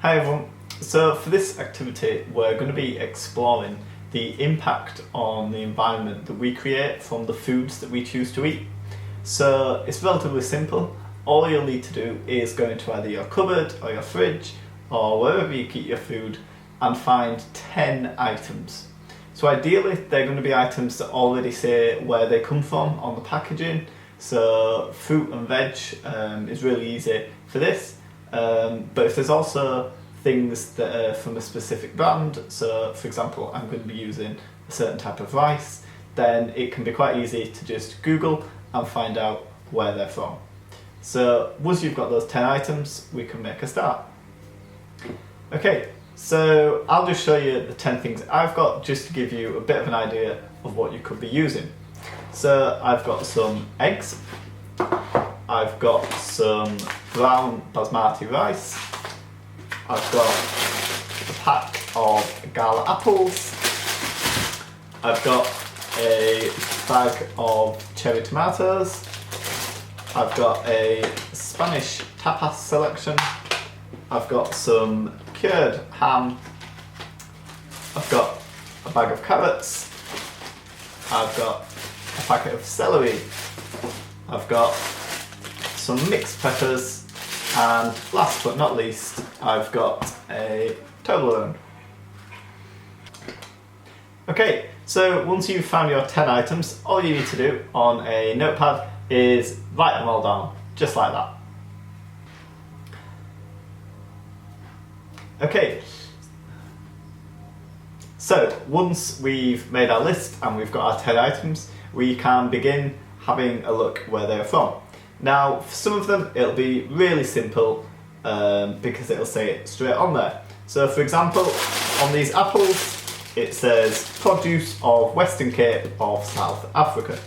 Hi everyone. So for this activity we're going to be exploring the impact on the environment that we create from the foods that we choose to eat. So it's relatively simple. All you'll need to do is go into either your cupboard or your fridge or wherever you keep your food and find 10 items. So ideally they're going to be items that already say where they come from on the packaging. So fruit and veg is really easy for this. But if there's also things that are from a specific brand, so for example I'm going to be using a certain type of rice, then it can be quite easy to just Google and find out where they're from. So once you've got those 10 items, we can make a start. Okay, so I'll just show you the 10 things I've got just to give you a bit of an idea of what you could be using. So I've got some eggs, I've got some brown basmati rice, I've got a pack of gala apples, I've got a bag of cherry tomatoes, I've got a Spanish tapas selection, I've got some cured ham, I've got a bag of carrots, I've got a packet of celery, I've got some mixed peppers, and last but not least I've got a Toblerone. Okay, so once you've found your 10 items, all you need to do on a notepad is write them all down, just like that. Okay, so once we've made our list and we've got our 10 items, we can begin having a look where they're from. Now, for some of them it'll be really simple because it'll say it straight on there. So for example, on these apples it says produce of Western Cape of South Africa.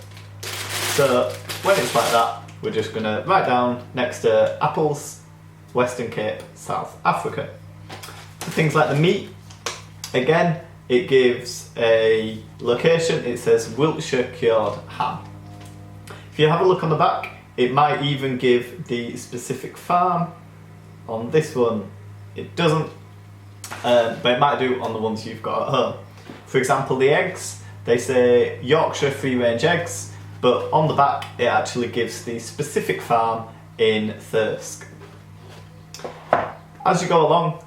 So when it's like that, we're just going to write down next to apples, Western Cape, South Africa. For things like the meat, again, it gives a location, it says Wiltshire cured ham. If you have a look on the back, it might even give the specific farm. On this one, it doesn't, but it might do on the ones you've got at home. For example, the eggs, they say Yorkshire free range eggs, but on the back it actually gives the specific farm in Thirsk. As you go along,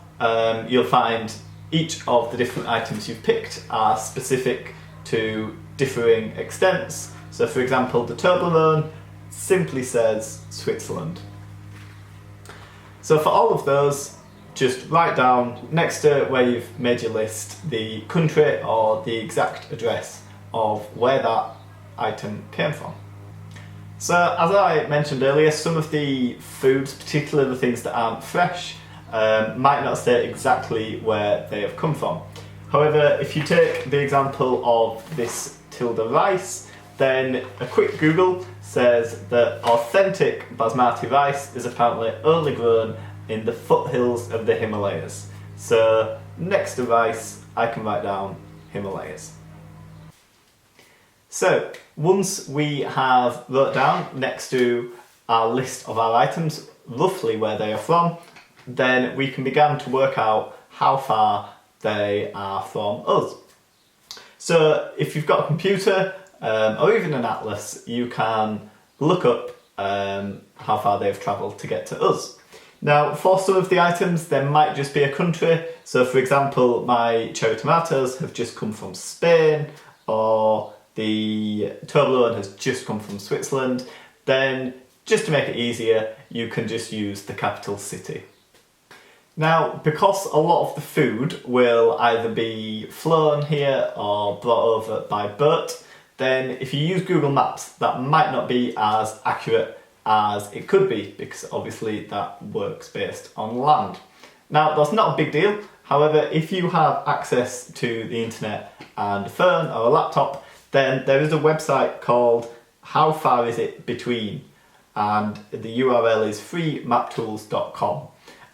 you'll find each of the different items you've picked are specific to differing extents. So for example, the Toblerone simply says Switzerland. So for all of those, just write down next to where you've made your list the country or the exact address of where that item came from. So as I mentioned earlier, some of the foods, particularly the things that aren't fresh, might not say exactly where they have come from. However, if you take the example of this Tilda rice, then a quick Google says that authentic basmati rice is apparently only grown in the foothills of the Himalayas. So next to rice, I can write down Himalayas. So once we have wrote down next to our list of our items roughly where they are from, then we can begin to work out how far they are from us. So if you've got a computer or even an atlas, you can look up how far they've travelled to get to us. Now, for some of the items, there might just be a country. So for example, my cherry tomatoes have just come from Spain, or the Toblerone has just come from Switzerland. Then, just to make it easier, you can just use the capital city. Now, because a lot of the food will either be flown here or brought over by boat, then if you use Google Maps, that might not be as accurate as it could be, because obviously that works based on land. Now, that's not a big deal. However, if you have access to the internet and a phone or a laptop, then there is a website called How Far Is It Between, and the URL is freemaptools.com.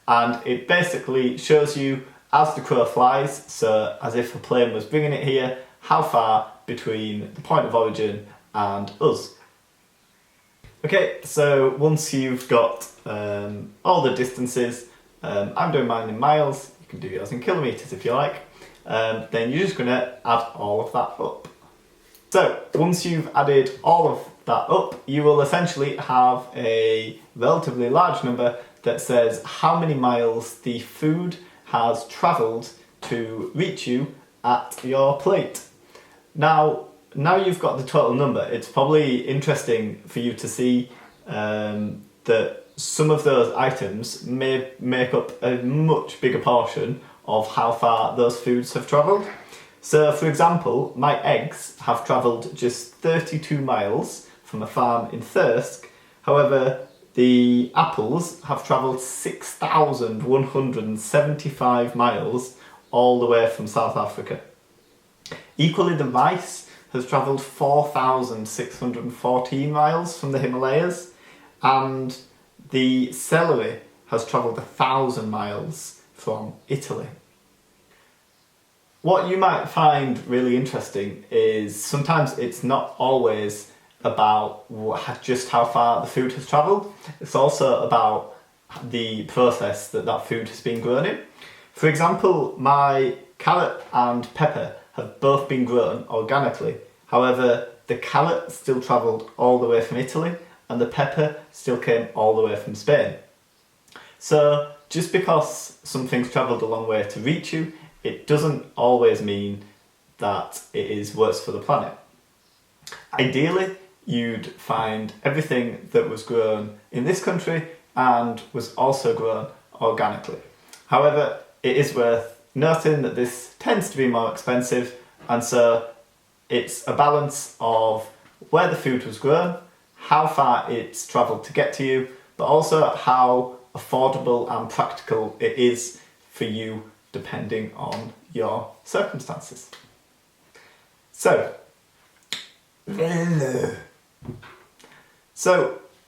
And it basically shows you as the crow flies, so as if a plane was bringing it here, how far between the point of origin and us. Okay, so once you've got all the distances, I'm doing mine in miles, you can do yours in kilometres if you like. Then you're just going to add all of that up. So once you've added all of that up, you will essentially have a relatively large number that says how many miles the food has travelled to reach you at your plate. Now you've got the total number, it's probably interesting for you to see that some of those items may make up a much bigger portion of how far those foods have travelled. So for example, my eggs have travelled just 32 miles from a farm in Thirsk. However, the apples have travelled 6,175 miles all the way from South Africa. Equally, the rice has travelled 4,614 miles from the Himalayas, and the celery has travelled 1,000 miles from Italy. What you might find really interesting is sometimes it's not always about just how far the food has travelled, it's also about the process that food has been grown in. For example, my carrot and pepper have both been grown organically. However, the carrot still travelled all the way from Italy and the pepper still came all the way from Spain. So just because something's travelled a long way to reach you, it doesn't always mean that it is worse for the planet. Ideally, you'd find everything that was grown in this country and was also grown organically. However, it is worth noting that this tends to be more expensive, and so it's a balance of where the food was grown, how far it's travelled to get to you, but also how affordable and practical it is for you depending on your circumstances. So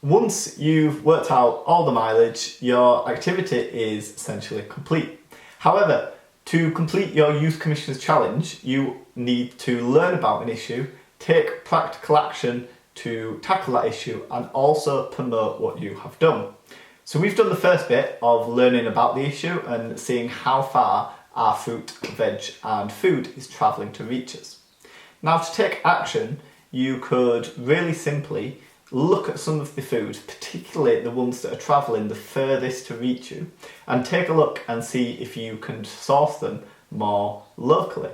once you've worked out all the mileage, your activity is essentially complete. However, to complete your Youth Commissioners Challenge, you need to learn about an issue, take practical action to tackle that issue, and also promote what you have done. So we've done the first bit of learning about the issue and seeing how far our fruit, veg and food is travelling to reach us. Now, to take action, you could really simply look at some of the foods, particularly the ones that are travelling the furthest to reach you, and take a look and see if you can source them more locally.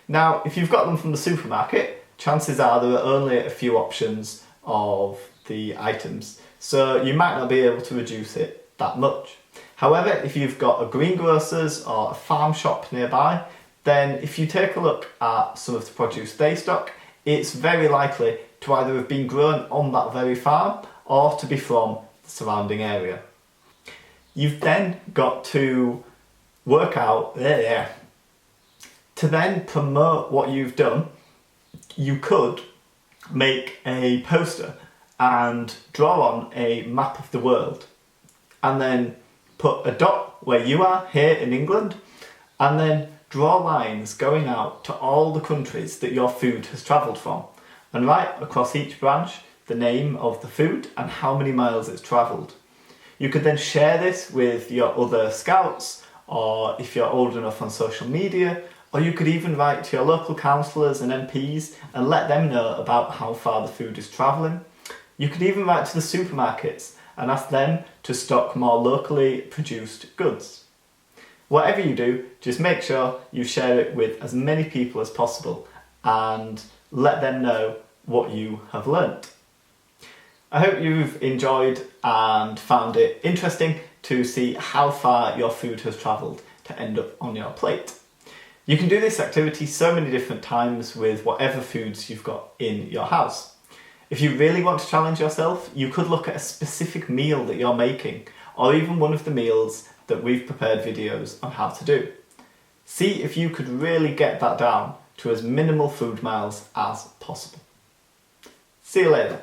Now, if you've got them from the supermarket, chances are there are only a few options of the items, so you might not be able to reduce it that much. However, if you've got a greengrocer's or a farm shop nearby, then if you take a look at some of the produce they stock, it's very likely to either have been grown on that very farm or to be from the surrounding area. You've then got to work out, to then promote what you've done, you could make a poster and draw on a map of the world and then put a dot where you are here in England and then draw lines going out to all the countries that your food has travelled from, and write across each branch the name of the food and how many miles it's travelled. You could then share this with your other scouts, or if you're old enough, on social media, or you could even write to your local councillors and MPs and let them know about how far the food is travelling. You could even write to the supermarkets and ask them to stock more locally produced goods. Whatever you do, just make sure you share it with as many people as possible and let them know what you have learnt. I hope you've enjoyed and found it interesting to see how far your food has travelled to end up on your plate. You can do this activity so many different times with whatever foods you've got in your house. If you really want to challenge yourself, you could look at a specific meal that you're making, or even one of the meals that we've prepared videos on how to do. See if you could really get that down to as minimal food miles as possible. See you later.